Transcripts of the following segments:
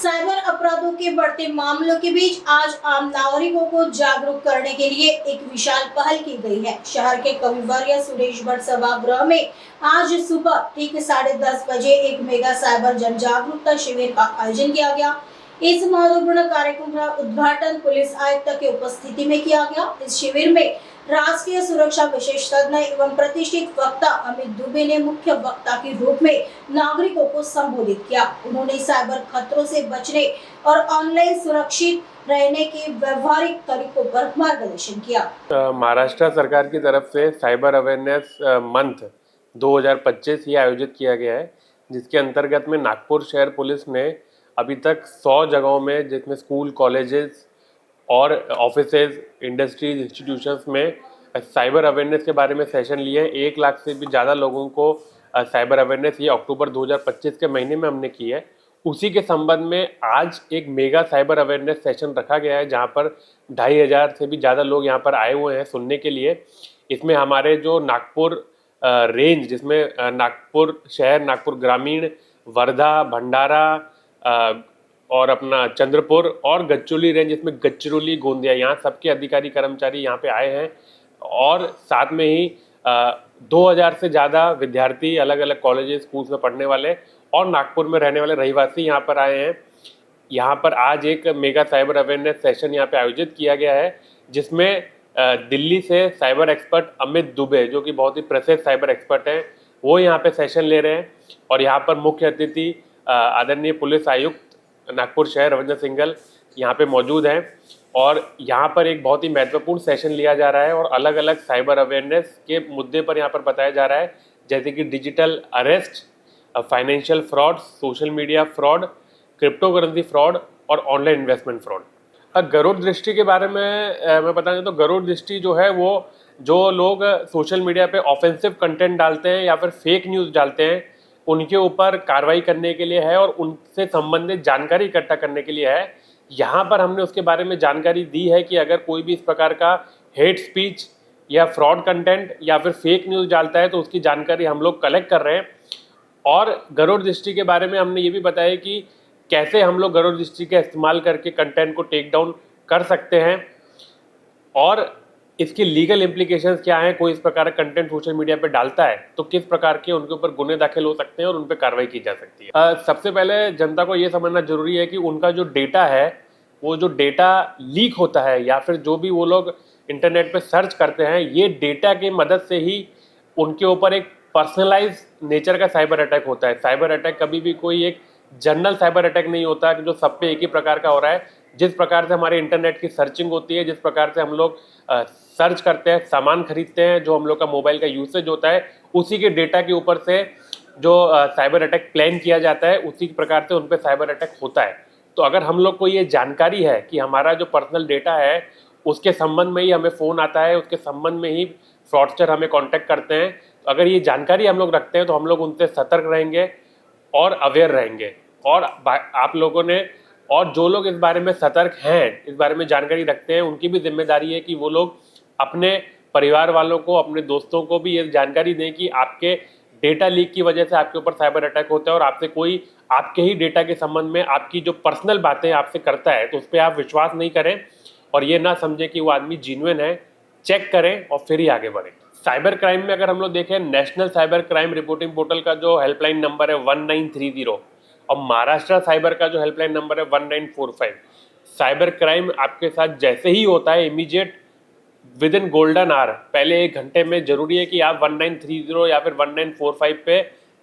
Cyber अपराधों के बढ़ते मामलों के बीच आज आम नागरिकों को जागरूक करने के लिए एक विशाल पहल की गई है। शहर के कविवर्य सुरेश भट्ट सभागृह में आज सुबह ठीक 10:30 बजे एक मेगा साइबर जन जागरूकता शिविर का आयोजन किया गया। इस महत्वपूर्ण कार्यक्रम का उद्घाटन पुलिस आयुक्त की उपस्थिति में किया गया। इस शिविर में राष्ट्रीय सुरक्षा विशेषज्ञ एवं प्रतिष्ठित वक्ता अमित दुबे ने मुख्य वक्ता के रूप में नागरिकों को संबोधित किया। उन्होंने साइबर खतरों से बचने और ऑनलाइन सुरक्षित रहने के व्यवहारिक तरीकों पर मार्गदर्शन किया। महाराष्ट्र सरकार की तरफ से साइबर अवेयरनेस मंथ 2025 ये आयोजित किया गया है, जिसके अंतर्गत में नागपुर शहर पुलिस ने अभी तक 100 जगहों में, जिसमें स्कूल, कॉलेजेस और ऑफिसेज, इंडस्ट्रीज, इंस्टीट्यूशंस में साइबर अवेयरनेस के बारे में सेशन लिए हैं। 1 लाख से भी ज़्यादा लोगों को साइबर अवेयरनेस ये अक्टूबर 2025 के महीने में हमने की है। उसी के संबंध में आज एक मेगा साइबर अवेयरनेस सेशन रखा गया है, जहाँ पर 2500 से भी ज़्यादा लोग यहाँ पर आए हुए हैं सुनने के लिए। इसमें हमारे जो नागपुर रेंज, जिसमें नागपुर शहर, नागपुर ग्रामीण, वर्धा, भंडारा और अपना चंद्रपुर और गढ़चिरौली रेंज, जिसमें गढ़चिरौली, गोंदिया, यहाँ सबके अधिकारी कर्मचारी यहाँ पे आए हैं। और साथ में ही 2000 से ज़्यादा विद्यार्थी अलग अलग कॉलेजेस, स्कूल्स में पढ़ने वाले और नागपुर में रहने वाले रहिवासी यहाँ पर आए हैं। यहाँ पर आज एक मेगा साइबर अवेयरनेस सेशन यहाँ पे आयोजित किया गया है, जिसमें दिल्ली से साइबर एक्सपर्ट अमित दुबे, जो कि बहुत ही प्रसिद्ध साइबर एक्सपर्ट हैं, वो यहाँ पे सेशन ले रहे हैं। और यहाँ पर मुख्य अतिथि आदरणीय पुलिस आयुक्त नागपुर शहर रविंद्र सिंघल यहाँ पे मौजूद हैं। और यहाँ पर एक बहुत ही महत्वपूर्ण सेशन लिया जा रहा है और अलग अलग साइबर अवेयरनेस के मुद्दे पर यहाँ पर बताया जा रहा है, जैसे कि digital arrest, financial fraud, social media fraud, crypto currency fraud और ऑनलाइन इन्वेस्टमेंट फ्रॉड। गरुड़ दृष्टि के बारे में मैं बताना चाहता हूँ। गरुड़ दृष्टि जो है, वो जो लोग सोशल मीडिया पे ऑफेंसिव कंटेंट डालते हैं या फिर फेक न्यूज़ डालते हैं, उनके ऊपर कार्रवाई करने के लिए है और उनसे संबंधित जानकारी इकट्ठा करने के लिए है। यहाँ पर हमने उसके बारे में जानकारी दी है कि अगर कोई भी इस प्रकार का हेट स्पीच या फ्रॉड कंटेंट या फिर फेक न्यूज़ डालता है तो उसकी जानकारी हम लोग कलेक्ट कर रहे हैं। और गरुड़ दृष्टि के बारे में हमने ये भी बताया कि कैसे हम लोग गरुड़ दृष्टि का इस्तेमाल करके कंटेंट को टेक डाउन कर सकते हैं और इसकी लीगल इम्प्लीकेशंस क्या हैं। कोई इस प्रकार का कंटेंट सोशल मीडिया पे डालता है तो किस प्रकार के उनके ऊपर गुने दाखिल हो सकते हैं और उन पर कार्रवाई की जा सकती है। सबसे पहले जनता को ये समझना जरूरी है कि उनका जो डेटा है, वो जो डेटा लीक होता है या फिर जो भी वो लोग इंटरनेट पे सर्च करते हैं, ये डेटा की मदद से ही उनके ऊपर एक पर्सनलाइज नेचर का साइबर अटैक होता है। साइबर अटैक कभी भी कोई एक जनरल साइबर अटैक नहीं होता कि जो सब पे एक ही प्रकार का हो रहा है। जिस प्रकार से हमारे इंटरनेट की सर्चिंग होती है, जिस प्रकार से हम लोग सर्च करते हैं, सामान खरीदते हैं, जो हम लोग का मोबाइल का यूसेज होता है, उसी के डेटा के ऊपर से जो साइबर अटैक प्लान किया जाता है, उसी प्रकार से उन पर साइबर अटैक होता है। तो अगर हम लोग को ये जानकारी है कि हमारा जो पर्सनल डेटा है उसके संबंध में ही हमें फ़ोन आता है, उसके संबंध में ही फ्रॉडस्टर हमें कॉन्टैक्ट करते हैं, तो अगर ये जानकारी हम लोग रखते हैं तो हम लोग उनसे सतर्क रहेंगे और अवेयर रहेंगे। और आप लोगों ने, और जो लोग इस बारे में सतर्क हैं, इस बारे में जानकारी रखते हैं, उनकी भी जिम्मेदारी है कि वो लोग अपने परिवार वालों को, अपने दोस्तों को भी ये जानकारी दें कि आपके डेटा लीक की वजह से आपके ऊपर साइबर अटैक होता है और आपसे कोई आपके ही डेटा के संबंध में आपकी जो पर्सनल बातें आपसे करता है तो उस पर आप विश्वास नहीं करें और ये ना समझें कि वो आदमी जेन्युइन है। चेक करें और फिर ही आगे बढ़ें। साइबर क्राइम में अगर हम लोग देखें, national cyber crime reporting portal का जो हेल्पलाइन नंबर है 1930 और महाराष्ट्र साइबर का जो हेल्पलाइन नंबर है 1945। साइबर क्राइम आपके साथ जैसे ही होता है, immediate with in golden hour, पहले 1 घंटे में जरूरी है कि आप 1930 या फिर 1945 पे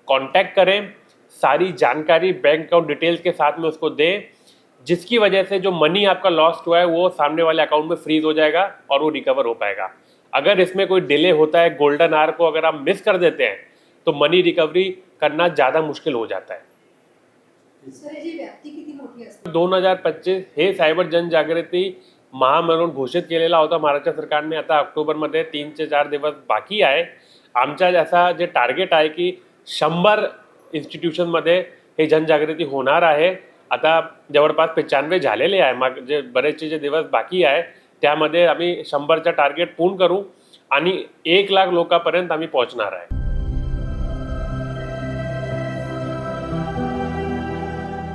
कांटेक्ट करें, सारी जानकारी बैंक अकाउंट डिटेल्स के साथ में उसको दें, जिसकी वजह से जो मनी आपका लॉस्ट हुआ है वो सामने वाले अकाउंट में फ्रीज हो जाएगा और वो रिकवर हो पाएगा। अगर इसमें कोई डिले होता है, गोल्डन आवर को अगर आप मिस कर देते हैं तो मनी रिकवरी करना ज़्यादा मुश्किल हो जाता है। 2025 हे सायबर जनजागृती महामंडळ घोषित केलेला होता महाराष्ट्र सरकारने। आता ऑक्टोबरमध्ये 3 ते 4 दिवस बाकी आहे। आमचा जसा जे टार्गेट आहे की 100 इन्स्टिट्यूशनमध्ये हे जनजागृती होणार आहे। आता जवळपास 95 झालेले आहे। मग जे बरेचसे जे दिवस बाकी आहे त्यामध्ये आम्ही 100चा टार्गेट पूर्ण करू आणि 1 लाख लोकांपर्यंत आम्ही पोहोचणार आहे।